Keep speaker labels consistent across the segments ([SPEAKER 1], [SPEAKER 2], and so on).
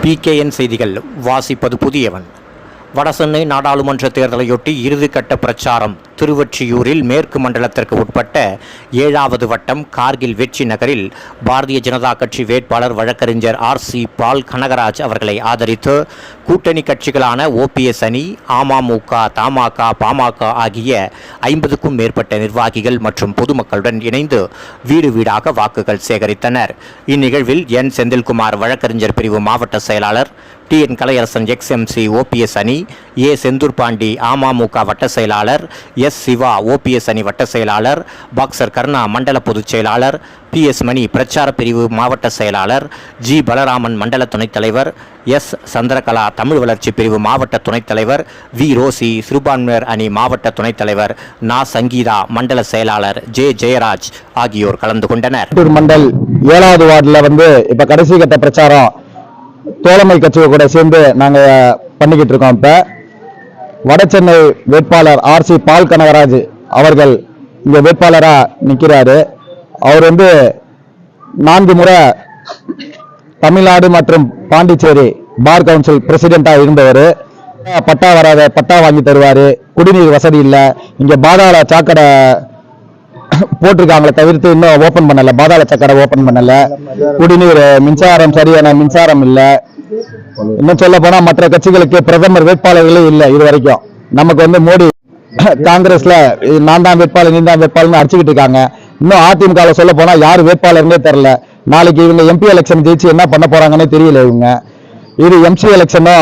[SPEAKER 1] PKN செய்திகள் வாசிப்பது புதியவன். வடசென்னை நாடாளுமன்ற தேர்தலையொட்டி இறுதிக்கட்ட பிரச்சாரம். திருவொற்றியூரில் மேற்கு மண்டலத்திற்கு உட்பட்ட 7வது வட்டம் கார்கில் வெற்றி நகரில் பாரதிய ஜனதா கட்சி வேட்பாளர் வழக்கறிஞர் RC பால் கனகராஜ் அவர்களை ஆதரித்து கூட்டணி கட்சிகளான OPS அணி, அமமுக, தமாக, பாமக ஆகிய 50க்கும் மேற்பட்ட நிர்வாகிகள் மற்றும் பொதுமக்களுடன் இணைந்து வீடு வீடாக வாக்குகள் சேகரித்தனர். இந்நிகழ்வில் N. செந்தில்குமார் வழக்கறிஞர் பிரிவு மாவட்ட செயலாளர், TN கலையரசன் XMC OPS அணி, A. செந்தூர் பாண்டி அமமுக வட்ட செயலாளர், S. சிவா OPS அணி வட்ட செயலாளர், பாக்சர் கர்ணா மண்டல பொதுச் செயலாளர், PS மணி பிரச்சார பிரிவு மாவட்ட செயலாளர், G. பலராமன் மண்டல துணைத் தலைவர், S. சந்திரகலா தமிழ் வளர்ச்சி பிரிவு மாவட்ட துணைத் தலைவர், V. ரோசி சிறுபான்மையர் அணி மாவட்ட துணைத் தலைவர், நா. சங்கீதா மண்டல செயலாளர், J. ஜெயராஜ் ஆகியோர் கலந்து கொண்டனர்.
[SPEAKER 2] மண்டல் 7வது வார்டில் இப்ப கடைசி கட்ட பிரச்சாரம் தோழமை கட்சியை கூட சேர்ந்து நாங்க பண்ணிக்கிட்டு இருக்கோம். இப்ப வடசென்னை வேட்பாளர் RC பால் கனகராஜ் அவர்கள் இங்க வேட்பாளரா நிற்கிறாரு. அவர் 4 முறை தமிழ்நாடு மற்றும் பாண்டிச்சேரி பார் கவுன்சில் பிரசிடென்டா இருந்தவர். பட்டா வாங்கி தருவாரு. குடிநீர் வசதி இல்லை. இங்க பாதாள சாக்கடை போட்டிருக்காங்களே தவிர்த்து இன்னும் ஓபன் பண்ணல. பாதாள சாக்கடை ஓபன் பண்ணல. குடிநீர், மின்சாரம், சரியான மின்சாரம் இல்ல. இன்னும் சொல்ல போனா மற்ற கட்சிகளுக்கு பிரதமர் வேட்பாளர்களே இல்லை. இது வரைக்கும் நமக்கு மோடி காங்கிரஸ்ல நான் தான் வேட்பாளர், நீ தான் வேட்பாளர்னு அடிச்சுக்கிட்டு இருக்காங்க. இன்னும் அதிமுக சொல்ல போனா யாரு வேட்பாளர்னே தெரியல. நாளைக்கு இவங்க MP எலெக்ஷன் ஜெயிச்சு என்ன பண்ண போறாங்கன்னே தெரியல. இவங்க இது MC எலெக்ஷனோ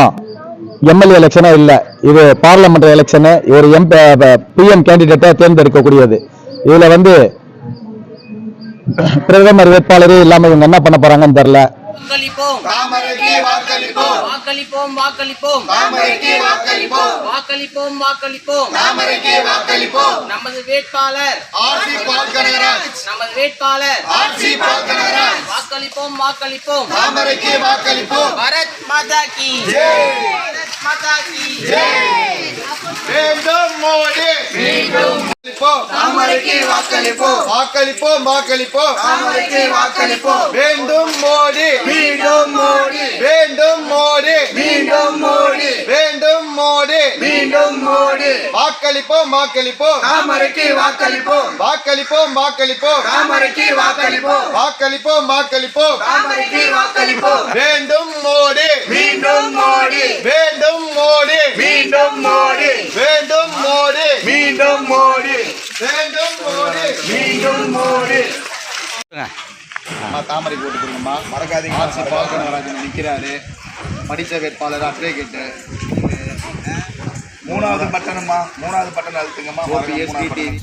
[SPEAKER 2] MLA எலெக்ஷனோ இல்ல, இது பார்லமெண்ட் எலெக்ஷனு. ஒரு PM கேண்டிடேட்டை தேர்ந்தெடுக்கக்கூடியது. இதுல பிரதமர் வேட்பாளரே இல்லாம இவங்க என்ன பண்ண போறாங்கன்னு தெரியல.
[SPEAKER 3] நமது வேட்பாளர் வாக்களிப்போம், வாக்களிப்போம். பாரத் மாதா கி ஜெய். மாதா கி ஜெய். வேண்டும் மோடி, வேண்டும் தாமரைக்கு வாக்களிப்போம், வாக்களிப்போம், வாக்களிப்போம், தாமரைக்கு வாக்களிப்போம். வேண்டும் மோடி, மீண்டும் மோடி, வேண்டும் மோடி, மீண்டும் மோடி, வேண்டும் மோடி, மீண்டும் மோடி. வாக்களிப்போம், வாக்களிப்போம், தாமரைக்கு வாக்களிப்போம், வாக்களிப்போம், வாக்களிப்போம், தாமரைக்கு வாக்களிப்போம், வாக்களிப்போம், வாக்களிப்போம், தாமரைக்கு வாக்களிப்போம். வேண்டும் மோடி, மீண்டும் மோடி, வேண்டும் மோடி, மீண்டும் மோடி, வேண்டும் மோடி, மீண்டும் மோடி, வேண்டும் மோடி, மீண்டும் மோடி.
[SPEAKER 4] தாமரை போட்டு கொடுங்கம்மா. மறக்காதீங்க. RC பால் கனகராஜன் நிற்கிறாரு. படித்த வேட்பாளர் அட்வொகேட். 3வது பட்டனம்மா, 3வது பட்டன் அழுத்துங்கம்மா. OPS TTV.